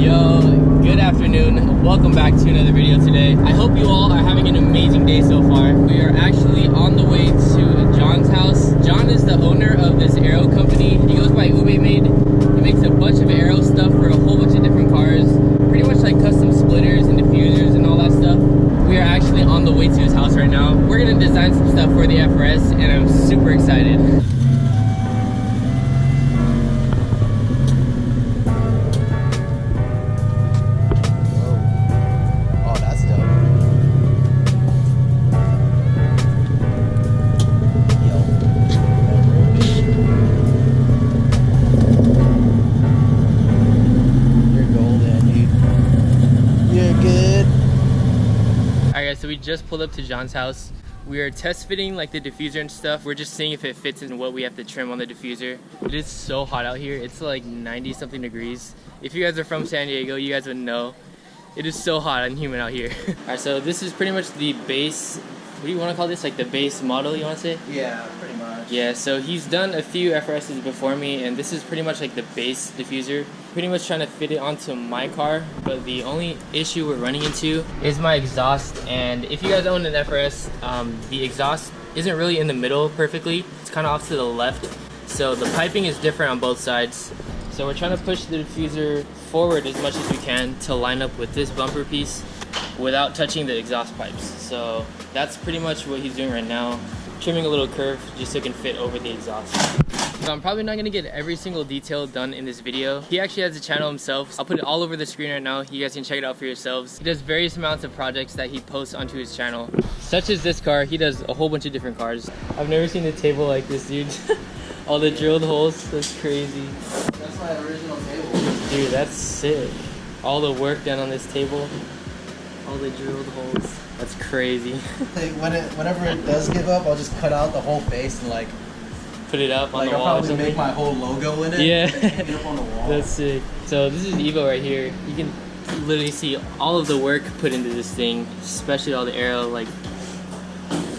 Yo, good afternoon. Welcome back to another video today. I hope you all are having an amazing day so far. We are actually on the way to John's house. John is the owner of this aero company. He goes by Ube Made. He makes a bunch of aero stuff for a whole bunch of different cars. Pretty much like custom splitters and diffusers and all that stuff. We are actually on the way to his house right now. We're gonna design some stuff for the FRS and I'm super excited. So we just pulled up to John's house. We are test fitting like the diffuser and stuff. We're just seeing if it fits in what we have to trim on the diffuser. It is so hot out here. It's like 90 something degrees. If you guys are from San Diego, you guys would know. It is so hot and humid out here. Alright, so this is pretty much the base, what do you want to call this? Like the base model, you want to say? Yeah, pretty much. Yeah, so he's done a few FRSs before me, and this is pretty much like the base diffuser. Pretty much trying to fit it onto my car, but the only issue we're running into is my exhaust. And if you guys own an FRS, the exhaust isn't really in the middle perfectly. It's kind of off to the left. So the piping is different on both sides. So we're trying to push the diffuser forward as much as we can to line up with this bumper piece without touching the exhaust pipes. So that's pretty much what he's doing right now. Trimming a little curve just so it can fit over the exhaust. So I'm probably not going to get every single detail done in this video. He actually has a channel himself. I'll put it all over the screen right now. You guys can check it out for yourselves. He does various amounts of projects that he posts onto his channel. Such as this car, he does a whole bunch of different cars. I've never seen a table like this, dude. All the drilled holes, that's crazy. That's my original table. Dude, that's sick. All the work done on this table. All the drilled holes. That's crazy. Like whenever it does give up, I'll just cut out the whole face and like put it up on the wall. I'll or probably something. make my whole logo in it. Yeah. And hang it up on the wall. That's sick. So this is Evo right here. You can literally see all of the work put into this thing, especially all the aero. Like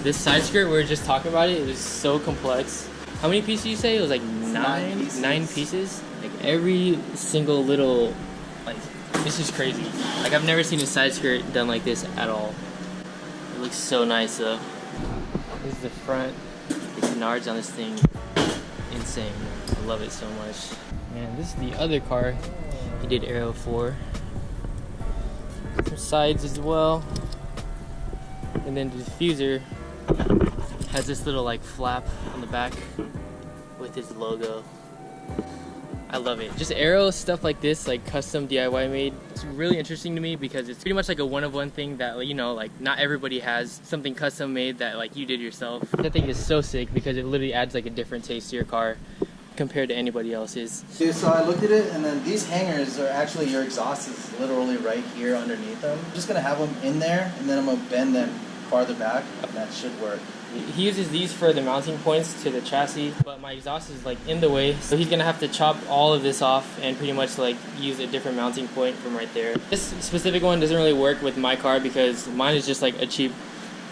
this side skirt, we were just talking about it. It was so complex. How many pieces you say? It was like nine pieces. Like every single little, like this is crazy. Like I've never seen a side skirt done like this at all. It looks so nice though. This is the front. The canards on this thing, insane. I love it so much. Man, this is the other car he did aero for. Some sides as well. And then the diffuser has this little like flap on the back with his logo. I love it. Just aero stuff like this, like custom DIY made, it's really interesting to me because it's pretty much like a one-of-one thing that, you know, like not everybody has something custom made that like you did yourself. That thing is so sick because it literally adds like a different taste to your car compared to anybody else's. Dude, so I looked at it and then these hangers are actually, your exhaust is literally right here underneath them. I'm just gonna have them in there and then I'm gonna bend them farther back and that should work. He uses these for the mounting points to the chassis, but my exhaust is like in the way, so he's gonna have to chop all of this off and pretty much like use a different mounting point from right there. This specific one doesn't really work with my car because mine is just like a cheap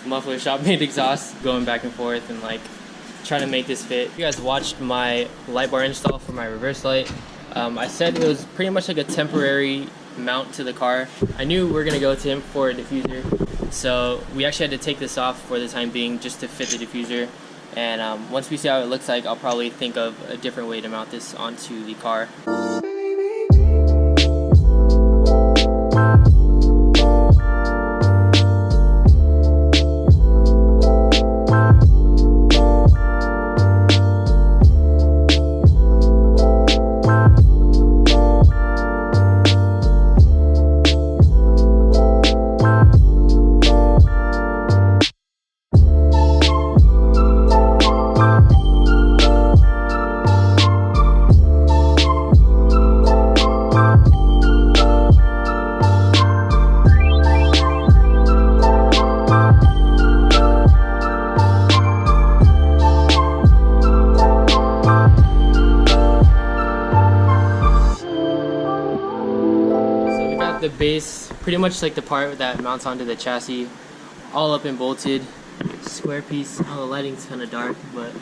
muffler shop made exhaust going back and forth and like trying to make this fit. You guys watched my light bar install for my reverse light. I said it was pretty much like a temporary mount to the car. I knew we were gonna go to him for a diffuser. So we actually had to take this off for the time being just to fit the diffuser. And once we see how it looks like, I'll probably think of a different way to mount this onto the car. The base, pretty much like the part that mounts onto the chassis, all up and bolted, square piece. Oh, the lighting's kind of dark, but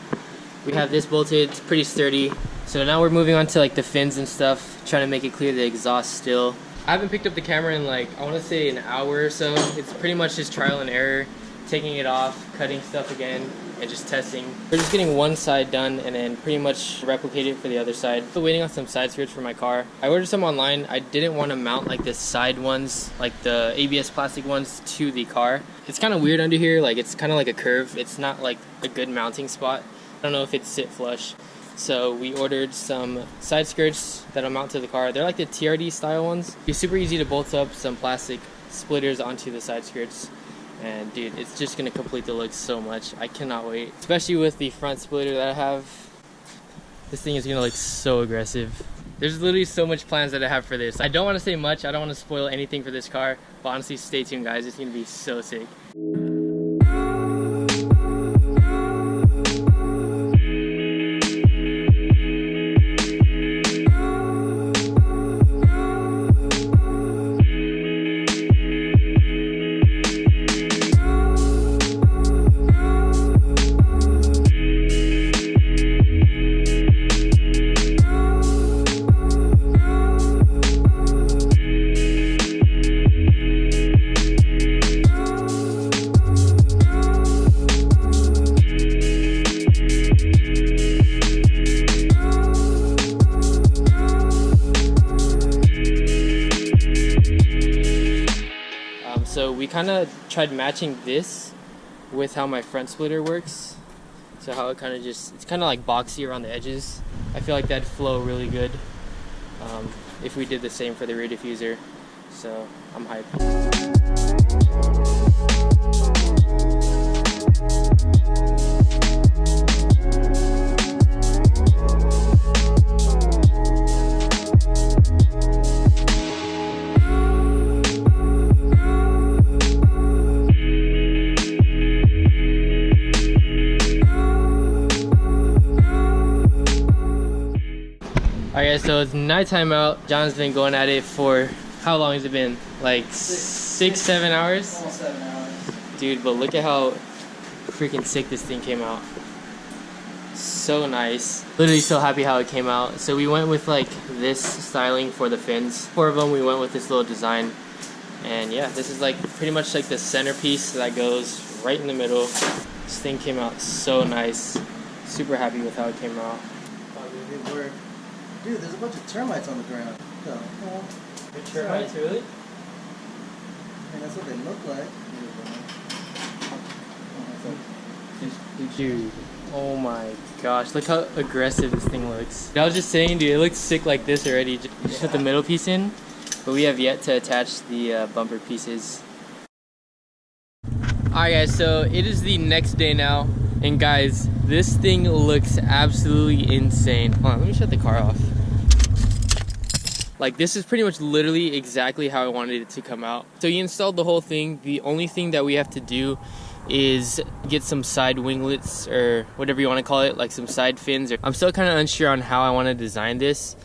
we have this bolted. It's pretty sturdy. So now we're moving on to like the fins and stuff, trying to make it clear the exhaust still. I haven't picked up the camera in like, I want to say an hour or so. It's pretty much just trial and error, taking it off, cutting stuff again, and just testing. We're just getting one side done and then pretty much replicate it for the other side. Still waiting on some side skirts for my car. I ordered some online. I didn't want to mount like the side ones, like the ABS plastic ones, to the car. It's kind of weird under here, like it's kind of like a curve. It's not like a good mounting spot. I don't know if it's sit flush. So we ordered some side skirts that'll mount to the car. They're like the TRD style ones. It's super easy to bolt up some plastic splitters onto the side skirts. And dude, it's just gonna complete the look so much. I cannot wait. Especially with the front splitter that I have. This thing is gonna look so aggressive. There's literally so much plans that I have for this. I don't wanna say much, I don't wanna spoil anything for this car, but honestly, stay tuned guys, it's gonna be so sick. So we kind of tried matching this with how my front splitter works. So how it kind of just, it's kind of like boxy around the edges. I feel like that'd flow really good if we did the same for the rear diffuser. So I'm hyped. Alright guys, so it's nighttime out. John's been going at it for, how long has it been? Like 6-7 hours? Almost 7 hours. Dude, but look at how freaking sick this thing came out. So nice. Literally so happy how it came out. So we went with like this styling for the fins. 4 of them, we went with this little design. And yeah, this is like pretty much like the centerpiece that goes right in the middle. This thing came out so nice. Super happy with how it came out. Probably did work. Dude, there's a bunch of termites on the ground. Oh, Termites, really? And that's what they look like. Dude, oh my gosh, look how aggressive this thing looks. I was just saying, dude, it looks sick like this already. Just put the middle piece in, but we have yet to attach the bumper pieces. Alright guys, so it is the next day now, and guys, this thing looks absolutely insane. Hold on, let me shut the car off. Like, this is pretty much literally exactly how I wanted it to come out. So you installed the whole thing. The only thing that we have to do is get some side winglets, or whatever you want to call it, like some side fins. I'm still kind of unsure on how I want to design this,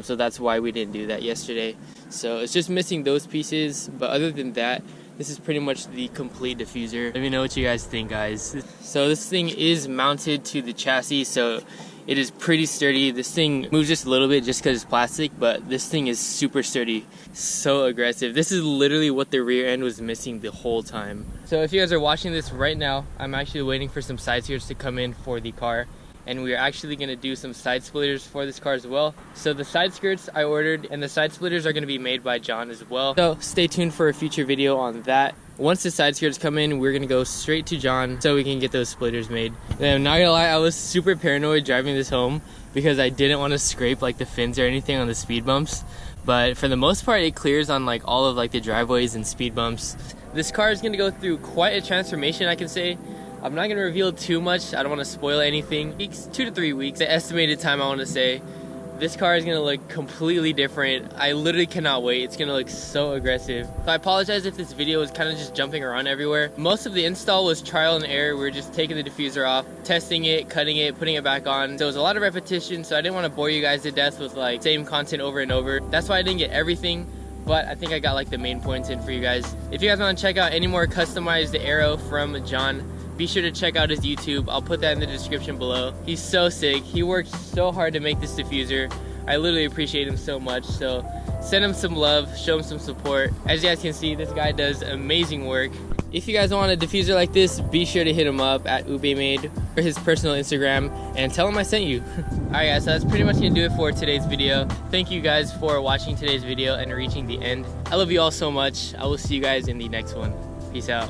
so that's why we didn't do that yesterday. So it's just missing those pieces, but other than that, this is pretty much the complete diffuser. Let me know what you guys think, guys. So this thing is mounted to the chassis, so it is pretty sturdy. This thing moves just a little bit just because it's plastic, but this thing is super sturdy. So aggressive. This is literally what the rear end was missing the whole time. So if you guys are watching this right now, I'm actually waiting for some side skirts to come in for the car. And we are actually going to do some side splitters for this car as well. So the side skirts I ordered, and the side splitters are going to be made by John as well. So stay tuned for a future video on that. Once the side skirts come in, we're going to go straight to John so we can get those splitters made. And I'm not going to lie, I was super paranoid driving this home because I didn't want to scrape like the fins or anything on the speed bumps. But for the most part, it clears on like all of like the driveways and speed bumps. This car is going to go through quite a transformation, I can say. I'm not going to reveal too much. I don't want to spoil anything. 2 to 3 weeks, the estimated time I want to say. This car is going to look completely different. I literally cannot wait. It's going to look so aggressive. So I apologize if this video was kind of just jumping around everywhere. Most of the install was trial and error. We were just taking the diffuser off, testing it, cutting it, putting it back on. So it was a lot of repetition, so I didn't want to bore you guys to death with like same content over and over. That's why I didn't get everything, but I think I got like the main points in for you guys. If you guys want to check out any more customized aero from John, be sure to check out his YouTube. I'll put that in the description below. He's so sick. He worked so hard to make this diffuser. I literally appreciate him so much. So send him some love, show him some support. As you guys can see, this guy does amazing work. If you guys want a diffuser like this, be sure to hit him up at ubemade or his personal Instagram and tell him I sent you. Alright guys, so that's pretty much gonna do it for today's video. Thank you guys for watching today's video and reaching the end. I love you all so much. I will see you guys in the next one. Peace out.